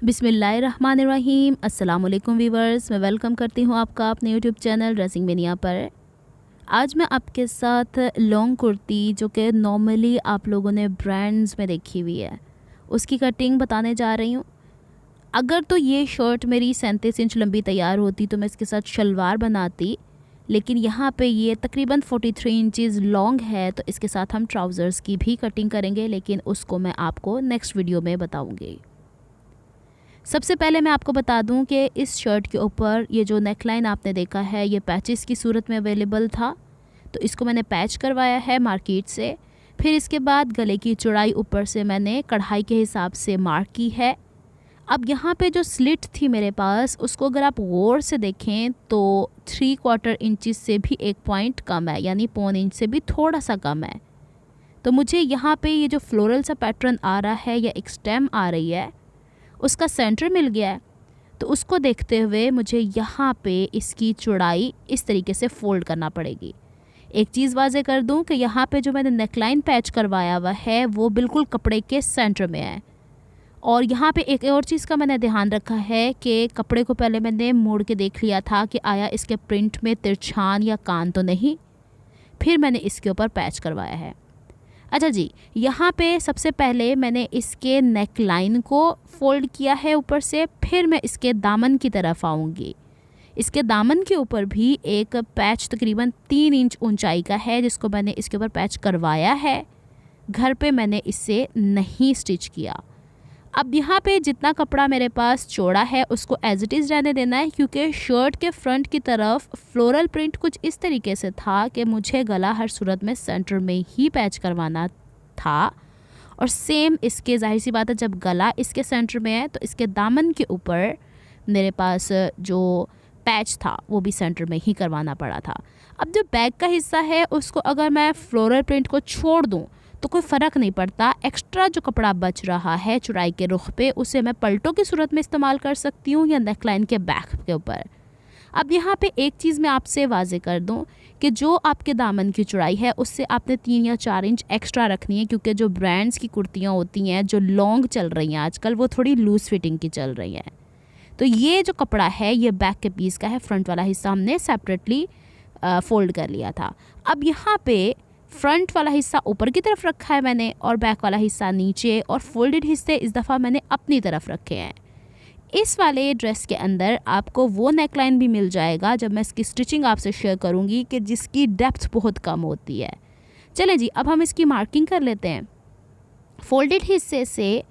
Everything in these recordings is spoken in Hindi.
बिस्मिल्लाहिर्रहमानिर्रहीम। अस्सलाम वालेकुम वीवर्स, मैं वेलकम करती हूँ आपका अपने यूट्यूब चैनल ड्रेसिंग मेनिया पर। आज मैं आपके साथ लॉन्ग कुर्ती जो कि नॉर्मली आप लोगों ने ब्रांड्स में देखी हुई है, उसकी कटिंग बताने जा रही हूँ। अगर तो ये शर्ट मेरी 37 इंच लंबी तैयार होती तो मैं इसके साथ शलवार बनाती, लेकिन यहाँ पे ये तकरीबन 43 इंचज़ लॉन्ग है, तो इसके साथ हम ट्राउज़र्स की भी कटिंग करेंगे, लेकिन उसको मैं आपको नेक्स्ट वीडियो में बताऊँगी। सबसे पहले मैं आपको बता दूं कि इस शर्ट के ऊपर ये जो नेकलाइन आपने देखा है ये पैचेस की सूरत में अवेलेबल था, तो इसको मैंने पैच करवाया है मार्केट से। फिर इसके बाद गले की चौड़ाई ऊपर से मैंने कढ़ाई के हिसाब से मार्क की है। अब यहाँ पे जो स्लिट थी मेरे पास, उसको अगर आप गौर से देखें तो 3/4 इंचज़ से भी 1 पॉइंट कम है, यानी 1.25 इंच से भी थोड़ा सा कम है। तो मुझे यहाँ पे ये जो फ्लोरल सा पैटर्न आ रहा है या एक स्टेम आ रही है, उसका सेंटर मिल गया है। तो उसको देखते हुए मुझे यहाँ पे इसकी चौड़ाई इस तरीके से फ़ोल्ड करना पड़ेगी। एक चीज़ वाज़े कर दूँ कि यहाँ पे जो मैंने नेकलाइन पैच करवाया हुआ है वो बिल्कुल कपड़े के सेंटर में है। और यहाँ पे एक और चीज़ का मैंने ध्यान रखा है कि कपड़े को पहले मैंने मोड़ के देख लिया था कि आया इसके प्रिंट में तिरछान या कान तो नहीं, फिर मैंने इसके ऊपर पैच करवाया है। अच्छा जी, यहाँ पे सबसे पहले मैंने इसके नेक लाइन को फ़ोल्ड किया है ऊपर से, फिर मैं इसके दामन की तरफ आऊँगी। इसके दामन के ऊपर भी एक पैच तकरीबन 3 इंच ऊंचाई का है, जिसको मैंने इसके ऊपर पैच करवाया है। घर पे मैंने इससे नहीं स्टिच किया। अब यहाँ पे जितना कपड़ा मेरे पास चौड़ा है उसको एज इट इज़ रहने देना है, क्योंकि शर्ट के फ्रंट की तरफ फ्लोरल प्रिंट कुछ इस तरीके से था कि मुझे गला हर सूरत में सेंटर में ही पैच करवाना था। और सेम इसके जाहिर सी बात है, जब गला इसके सेंटर में है तो इसके दामन के ऊपर मेरे पास जो पैच था वो भी सेंटर में ही करवाना पड़ा था। अब जो बैक का हिस्सा है उसको अगर मैं फ्लोरल प्रिंट को छोड़ दूँ तो कोई फ़र्क नहीं पड़ता। एक्स्ट्रा जो कपड़ा बच रहा है चौड़ाई के रुख पे, उसे मैं पलटों की सूरत में इस्तेमाल कर सकती हूँ या नेकलाइन के बैक के ऊपर। अब यहाँ पे एक चीज़ मैं आपसे वाजे कर दूँ कि जो आपके दामन की चौड़ाई है उससे आपने 3 या 4 इंच एक्स्ट्रा रखनी है, क्योंकि जो ब्रांड्स की कुर्तियाँ होती हैं जो लॉन्ग चल रही हैं आजकल, वो थोड़ी लूज़ फिटिंग की चल रही हैं। तो ये जो कपड़ा है ये बैक के पीस का है, फ्रंट वाला हिस्सा हमने सेपरेटली फ़ोल्ड कर लिया था। अब यहाँ पे फ्रंट वाला हिस्सा ऊपर की तरफ रखा है मैंने, और बैक वाला हिस्सा नीचे, और फोल्डेड हिस्से इस दफ़ा मैंने अपनी तरफ रखे हैं। इस वाले ड्रेस के अंदर आपको वो नेकलाइन भी मिल जाएगा, जब मैं इसकी स्टिचिंग आपसे शेयर करूँगी, कि जिसकी डेप्थ बहुत कम होती है। चलें जी, अब हम इसकी मार्किंग कर लेते हैं। फोल्डेड हिस्से से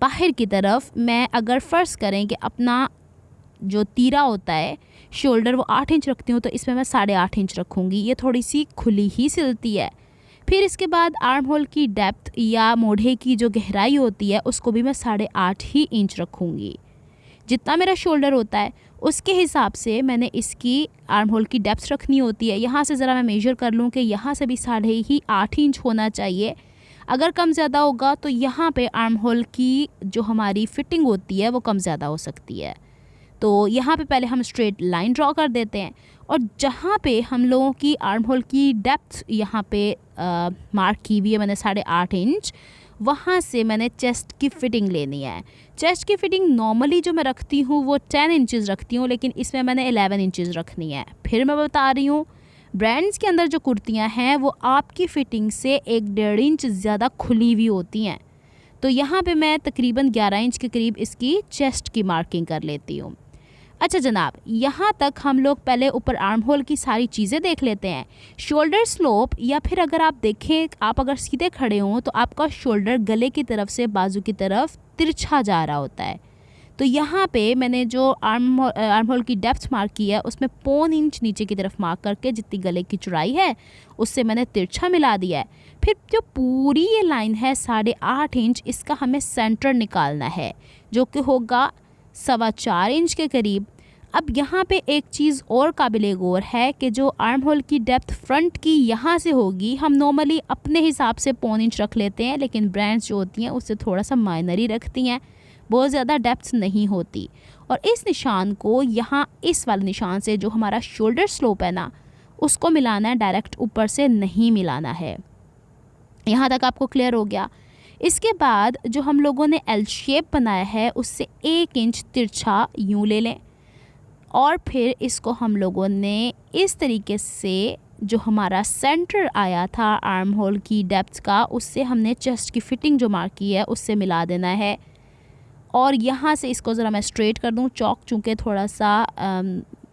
बाहर की तरफ मैं अगर फ़र्ज़ करें कि अपना जो तीरा होता है शोल्डर वो 8 इंच रखती हूँ, तो इसमें मैं 8.5 इंच रखूँगी। ये थोड़ी सी खुली ही सिलती है। फिर इसके बाद आर्म होल की डेप्थ या मोढ़े की जो गहराई होती है उसको भी मैं 8.5 ही इंच रखूँगी। जितना मेरा शोल्डर होता है उसके हिसाब से मैंने इसकी आर्म होल की डेप्थ रखनी होती है। यहाँ से ज़रा मैं मेजर कर लूँ कि यहाँ से भी 8.5 इंच होना चाहिए। अगर कम ज़्यादा होगा तो यहाँ पे आर्म होल की जो हमारी फ़िटिंग होती है वो कम ज़्यादा हो सकती है। तो यहाँ पे पहले हम स्ट्रेट लाइन ड्रॉ कर देते हैं, और जहाँ पे हम लोगों की आर्म होल की डेप्थ यहाँ पे मार्क की हुई है मैंने 8.5 इंच, वहाँ से मैंने चेस्ट की फ़िटिंग लेनी है। चेस्ट की फ़िटिंग नॉर्मली जो मैं रखती हूँ वो 10 इंचज़ रखती हूँ, लेकिन इसमें मैंने 11 इंचज़ रखनी है। फिर मैं बता रही हूँ, ब्रांड्स के अंदर जो कुर्तियाँ हैं वो आपकी फ़िटिंग से 1.5 इंच ज़्यादा खुली हुई होती हैं। तो यहाँ पे मैं तकरीबन 11 इंच के करीब इसकी चेस्ट की मार्किंग कर लेती हूँ। अच्छा जनाब, यहाँ तक हम लोग पहले ऊपर आर्म होल की सारी चीज़ें देख लेते हैं। शोल्डर स्लोप, या फिर अगर आप देखें, आप अगर सीधे खड़े हों तो आपका शोल्डर गले की तरफ से बाजू की तरफ तिरछा जा रहा होता है। तो यहाँ पे मैंने जो आर्म होल की डेप्थ मार्क की है उसमें 1.25 इंच नीचे की तरफ मार्क करके जितनी गले की चौड़ाई है उससे मैंने तिरछा मिला दिया है। फिर जो पूरी ये लाइन है 8.5 इंच, इसका हमें सेंटर निकालना है, जो कि होगा 4.25 इंच के करीब। अब यहाँ पे एक चीज़ और काबिले गौर है कि जो आर्म होल की डेप्थ फ्रंट की यहाँ से होगी, हम नॉर्मली अपने हिसाब से 1.25 इंच रख लेते हैं, लेकिन ब्रांड्स जो होती हैं उससे थोड़ा सा माइनर ही रखती हैं, बहुत ज़्यादा डेप्थ नहीं होती। और इस निशान को यहाँ इस वाले निशान से जो हमारा शोल्डर स्लोप है ना, उसको मिलाना है, डायरेक्ट ऊपर से नहीं मिलाना है। यहाँ तक आपको क्लियर हो गया। इसके बाद जो हम लोगों ने एल शेप बनाया है उससे 1 इंच तिरछा यूँ ले लें और फिर इसको हम लोगों ने इस तरीके से जो हमारा सेंटर आया था आर्म होल की डेप्थ का, उससे हमने चेस्ट की फिटिंग जो मार्क की है उससे मिला देना है। और यहाँ से इसको ज़रा मैं स्ट्रेट कर दूँ, चौक चूँकि थोड़ा सा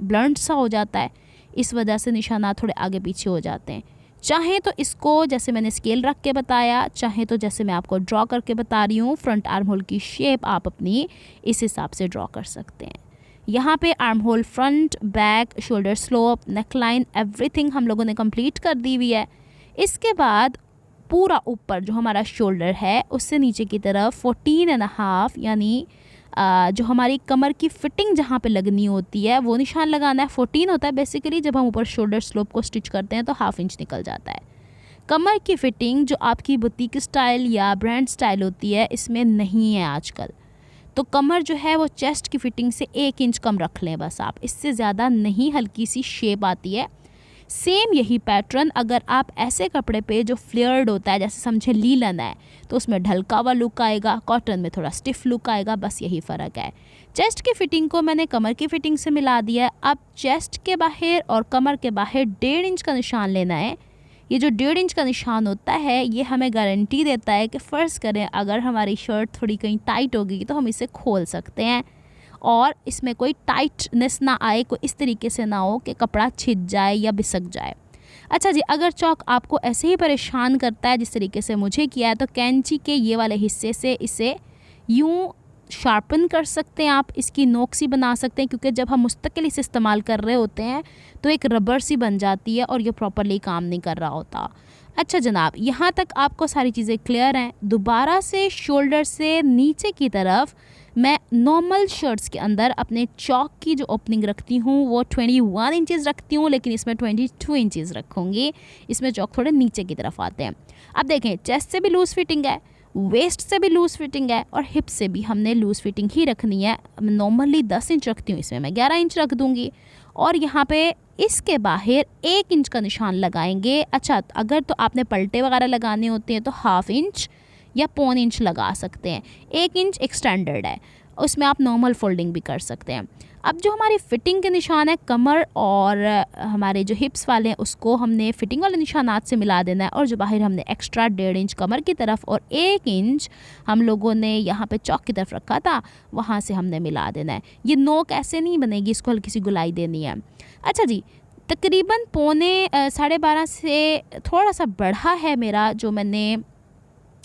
ब्लंट सा हो जाता है, इस वजह से निशानात थोड़े आगे पीछे हो जाते हैं। चाहे तो इसको जैसे मैंने स्केल रख के बताया, चाहे तो जैसे मैं आपको ड्रॉ करके बता रही हूँ, फ्रंट आर्म होल की शेप आप अपनी इस हिसाब से ड्रॉ कर सकते हैं। यहाँ पे arm hole front, back, shoulder slope, neck line, everything हम लोगों ने कंप्लीट कर दी हुई है। इसके बाद पूरा ऊपर जो हमारा शोल्डर है उससे नीचे की तरफ 14.5 यानी जो हमारी कमर की फिटिंग जहाँ पे लगनी होती है वो निशान लगाना है। 14 होता है बेसिकली, जब हम ऊपर शोल्डर स्लोप को स्टिच करते हैं तो 1/2 इंच निकल जाता है। कमर की फिटिंग जो आपकी बुटीक स्टाइल या ब्रांड स्टाइल होती है इसमें नहीं है आजकल, तो कमर जो है वो चेस्ट की फिटिंग से 1 इंच कम रख लें बस आप, इससे ज़्यादा नहीं, हल्की सी शेप आती है। सेम यही पैटर्न अगर आप ऐसे कपड़े पे जो फ्लेयर्ड होता है, जैसे समझे लीलन है, तो उसमें ढलका हुआ लुक आएगा, कॉटन में थोड़ा स्टिफ लुक आएगा, बस यही फ़र्क है। चेस्ट की फिटिंग को मैंने कमर की फिटिंग से मिला दिया है। अब चेस्ट के बाहर और कमर के बाहर 1.5 इंच का निशान लेना है। ये जो 1.5 इंच का निशान होता है ये हमें गारंटी देता है कि फ़र्ज़ करें अगर हमारी शर्ट थोड़ी कहीं टाइट होगी तो हम इसे खोल सकते हैं और इसमें कोई टाइटनेस ना आए, कोई इस तरीके से ना हो कि कपड़ा छिद जाए या बिसक जाए। अच्छा जी, अगर चौक आपको ऐसे ही परेशान करता है जिस तरीके से मुझे किया है, तो कैंची के ये वाले हिस्से से इसे यूँ शार्पन कर सकते हैं आप, इसकी नोक सी बना सकते हैं, क्योंकि जब हम मुस्तकिल इसे इस्तेमाल कर रहे होते हैं तो एक रबर सी बन जाती है और ये प्रॉपरली काम नहीं कर रहा होता। अच्छा जनाब, यहाँ तक आपको सारी चीज़ें क्लियर हैं। दोबारा से शोल्डर से नीचे की तरफ मैं नॉर्मल शर्ट्स के अंदर अपने चौक की जो ओपनिंग रखती हूँ वो 21 इंचेस रखती हूँ, लेकिन इसमें 22 इंचेस रखूँगी। इसमें चौक थोड़े नीचे की तरफ आते हैं। अब देखें, चेस्ट से भी लूज़ फिटिंग है, वेस्ट से भी लूज़ फिटिंग है और हिप से भी हमने लूज़ फिटिंग ही रखनी है। नॉर्मली 10 इंच रखती हूँ, इसमें मैं 11 इंच रख दूँगी और यहाँ पे इसके बाहर 1 इंच का निशान लगाएंगे। अच्छा, अगर तो आपने पलटे वगैरह लगाने होते हैं तो 1/2 इंच या 1.25 इंच लगा सकते हैं। 1 इंच एक स्टैंडर्ड है, उसमें आप नॉर्मल फोल्डिंग भी कर सकते हैं। अब जो हमारी फ़िटिंग के निशान है कमर और हमारे जो हिप्स वाले हैं उसको हमने फ़िटिंग वाले निशानात से मिला देना है और जो बाहर हमने एक्स्ट्रा 1.5 इंच कमर की तरफ और 1 इंच हम लोगों ने यहाँ पे चौक की तरफ रखा था, वहाँ से हमने मिला देना है। ये नोक ऐसे नहीं बनेगी, इसको हल्की सी गुलाई देनी है। अच्छा जी, तकरीबन 12.5 से थोड़ा सा बढ़ा है मेरा जो मैंने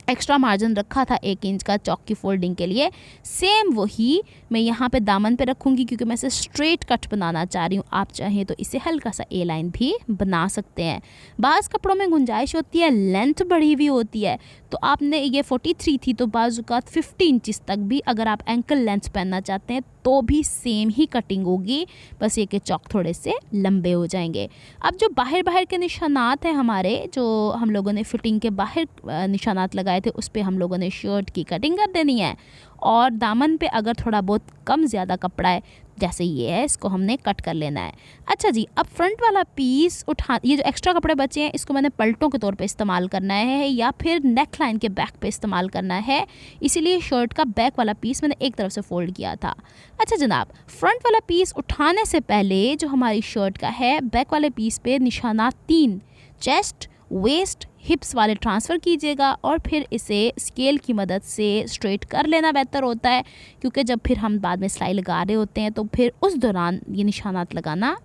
एक्स्ट्रा मार्जिन रखा था 1 इंच का चौक की फोल्डिंग के लिए। सेम वही मैं यहाँ पे दामन पे रखूँगी क्योंकि मैं इसे स्ट्रेट कट बनाना चाह रही हूँ। आप चाहें तो इसे हल्का सा ए लाइन भी बना सकते हैं। बाज़ कपड़ों में गुंजाइश होती है, लेंथ बढ़ी हुई होती है, तो आपने ये 43 थी तो बाज़ुकात 50 इंचज़ तक भी अगर आप एंकल लेंथ पहनना चाहते हैं तो भी सेम ही कटिंग होगी, बस ये कि चौक थोड़े से लंबे हो जाएंगे। अब जो बाहर के निशानात हैं हमारे, जो हम लोगों ने फिटिंग के बाहर निशानात लगाए थे, उस पर हम लोगों ने शर्ट की कटिंग कर देनी है और दामन पे अगर थोड़ा बहुत कम ज़्यादा कपड़ा है जैसे ये है, इसको हमने कट कर लेना है। अच्छा जी, अब फ्रंट वाला पीस उठा, ये जो एक्स्ट्रा कपड़े बचे हैं इसको मैंने पलटों के तौर पे इस्तेमाल करना है या फिर नेक लाइन के बैक पे इस्तेमाल करना है, इसीलिए शर्ट का बैक वाला पीस मैंने एक तरफ से फोल्ड किया था। अच्छा जनाब, फ्रंट वाला पीस उठाने से पहले जो हमारी शर्ट का है, बैक वाले पीस पे निशानात 3 चेस्ट, वेस्ट, हिप्स वाले ट्रांसफ़र कीजिएगा और फिर इसे स्केल की मदद से स्ट्रेट कर लेना बेहतर होता है, क्योंकि जब फिर हम बाद में सिलाई लगा रहे होते हैं तो फिर उस दौरान ये निशानात लगाना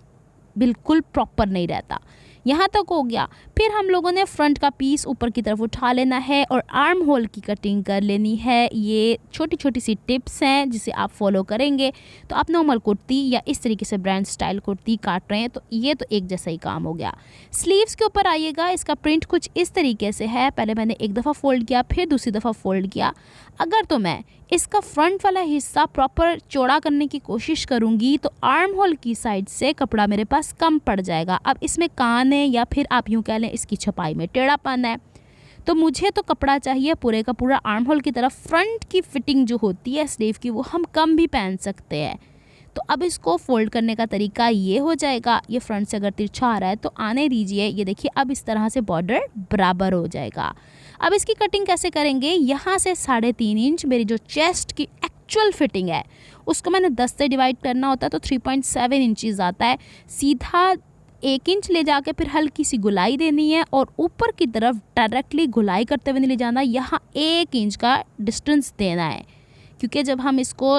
बिल्कुल प्रॉपर नहीं रहता। यहाँ तक हो गया। फिर हम लोगों ने फ्रंट का पीस ऊपर की तरफ उठा लेना है और आर्म होल की कटिंग कर लेनी है। ये छोटी छोटी सी टिप्स हैं जिसे आप फॉलो करेंगे तो आप नॉर्मल कुर्ती या इस तरीके से ब्रांड स्टाइल कुर्ती काट रहे हैं तो ये तो एक जैसा ही काम हो गया। स्लीव्स के ऊपर आइएगा, इसका प्रिंट कुछ इस तरीके से है। पहले मैंने एक दफ़ा फ़ोल्ड किया, फिर दूसरी दफ़ा फ़ोल्ड किया। अगर तो मैं इसका फ्रंट वाला हिस्सा प्रॉपर चौड़ा करने की कोशिश करूँगी तो आर्म होल की साइड से कपड़ा मेरे पास कम पड़ जाएगा। अब इसमें कान है या फिर आप यूँ कह लें इसकी छपाई में टेढ़ापन है, तो मुझे तो कपड़ा चाहिए पूरे का पूरा आर्म होल की तरफ। फ्रंट की फिटिंग जो होती है स्लीव की वो हम कम भी पहन सकते हैं। तो अब इसको फोल्ड करने का तरीका ये हो जाएगा, ये फ्रंट से अगर तिरछा आ रहा है तो आने दीजिए, ये देखिए अब इस तरह से बॉर्डर बराबर हो जाएगा। अब इसकी कटिंग कैसे करेंगे, यहाँ से 3.5 इंच मेरी जो चेस्ट की एक्चुअल फिटिंग है उसको मैंने 10 से डिवाइड करना होता है, तो 3.7 इंचज़ आता है। सीधा 1 इंच ले जाके फिर हल्की सी गुलाई देनी है और ऊपर की तरफ डायरेक्टली गुलाई करते हुए नहीं ले जाना, यहाँ 1 इंच का डिस्टेंस देना है, क्योंकि जब हम इसको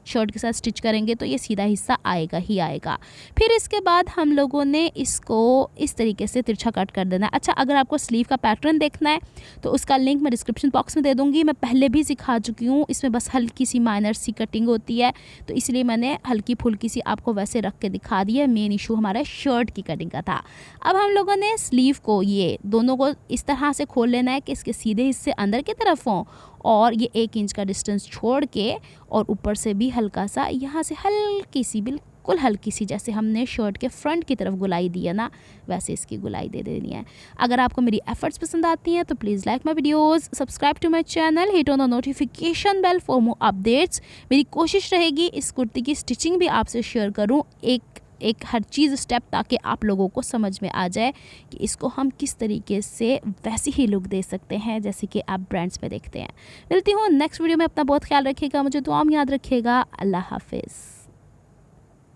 शर्ट के साथ स्टिच करेंगे तो ये सीधा हिस्सा आएगा ही आएगा। फिर इसके बाद हम लोगों ने इसको इस तरीके से तिरछा कट कर देना है। अच्छा, अगर आपको स्लीव का पैटर्न देखना है तो उसका लिंक मैं डिस्क्रिप्शन बॉक्स में दे दूँगी, मैं पहले भी सिखा चुकी हूँ। इसमें बस हल्की सी माइनर सी कटिंग होती है, तो इसलिए मैंने हल्की फुल्की सी आपको वैसे रख के दिखा दी है। मेन इशू हमारा शर्ट की कटिंग का था। अब हम लोगों ने स्लीव को ये दोनों को इस तरह से खोल लेना है कि इसके सीधे हिस्से अंदर की तरफ हों और ये 1 इंच का डिस्टेंस छोड़ के और ऊपर से भी हल्का सा यहाँ से हल्की सी, बिल्कुल हल्की सी, जैसे हमने शर्ट के फ्रंट की तरफ गुलाई दी है ना, वैसे इसकी गुलाई दे देनी है। अगर आपको मेरी एफर्ट्स पसंद आती हैं तो please like my videos, subscribe to my channel, hit on the notification bell for more updates. मेरी कोशिश रहेगी इस कुर्ती की स्टिचिंग भी आपसे शेयर करूँ, एक हर चीज़ स्टेप, ताकि आप लोगों को समझ में आ जाए कि इसको हम किस तरीके से वैसी ही लुक दे सकते हैं जैसे कि आप ब्रांड्स में देखते हैं। मिलती हूँ नेक्स्ट वीडियो में। अपना बहुत ख्याल रखिएगा, मुझे दुआ में याद रखिएगा। अल्लाह हाफिज़।